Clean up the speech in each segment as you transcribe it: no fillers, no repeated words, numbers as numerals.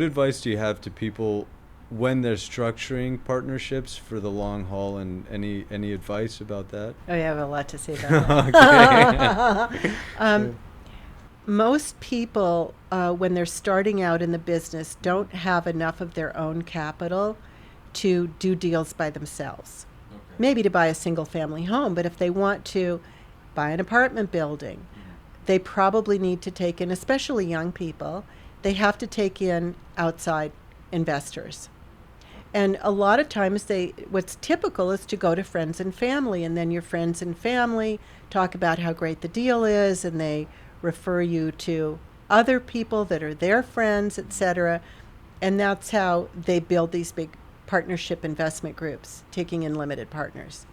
advice do you have to people when they're structuring partnerships for the long haul, and any advice about that? Oh, yeah, I have a lot to say about that. Okay. Most people, when they're starting out in the business, don't have enough of their own capital to do deals by themselves. Okay. Maybe to buy a single family home, but if they want to buy an apartment building, they probably need to take in, especially young people, they have to take in outside investors. And a lot of times what's typical is to go to friends and family, and then your friends and family talk about how great the deal is, and they refer you to other people that are their friends, etc. And that's how they build these big partnership investment groups, taking in limited partners.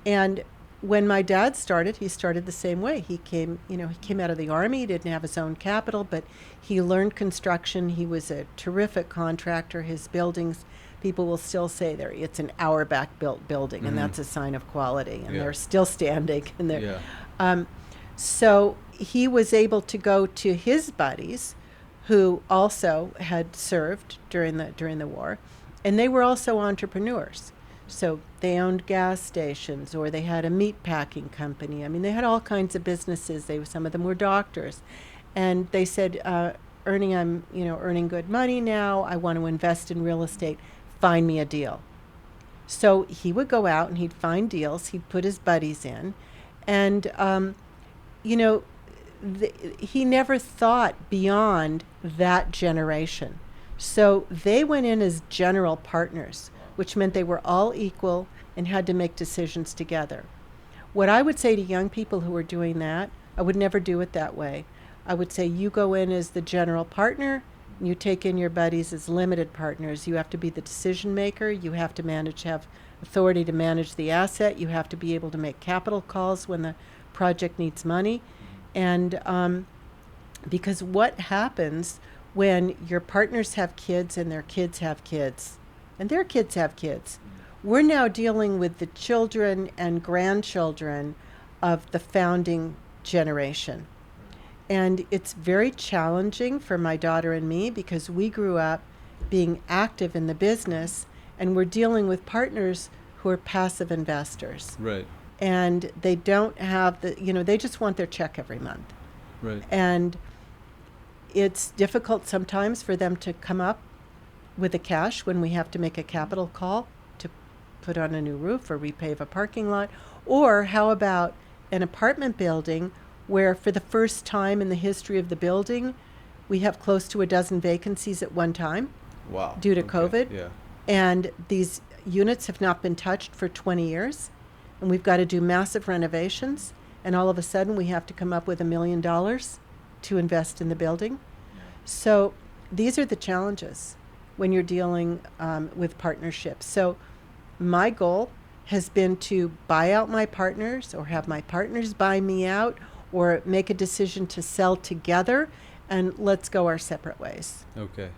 And when my dad started, he started the same way. He came out of the Army. He didn't have his own capital, but he learned construction. He was a terrific contractor. His buildings, people will still say it's an Auerbach built building, and that's a sign of quality. And they're still standing. And so he was able to go to his buddies, who also had served during the war, and they were also entrepreneurs. So they owned gas stations, or they had a meat packing company. I mean, they had all kinds of businesses. Some of them were doctors, and they said, "Ernie, I'm earning good money now. I want to invest in real estate. Find me a deal." So he would go out and he'd find deals. He'd put his buddies in, and he never thought beyond that generation. So they went in as general partners, which meant they were all equal and had to make decisions together. What I would say to young people who are doing that, I would never do it that way. I would say you go in as the general partner, you take in your buddies as limited partners. You have to be the decision maker. You have to have authority to manage the asset. You have to be able to make capital calls when the project needs money. And because what happens when your partners have kids and their kids have kids, and their kids have kids, we're now dealing with the children and grandchildren of the founding generation. And it's very challenging for my daughter and me, because we grew up being active in the business, and we're dealing with partners who are passive investors. Right. And they don't have they just want their check every month. Right. And it's difficult sometimes for them to come up with the cash when we have to make a capital call to put on a new roof or repave a parking lot. Or how about an apartment building where for the first time in the history of the building, we have close to a dozen vacancies at one time. Wow. Due to COVID. Yeah. And these units have not been touched for 20 years. And we've got to do massive renovations. And all of a sudden we have to come up with $1 million to invest in the building. Yeah. So these are the challenges when you're dealing with partnerships. So my goal has been to buy out my partners, or have my partners buy me out, or make a decision to sell together, and let's go our separate ways. Okay.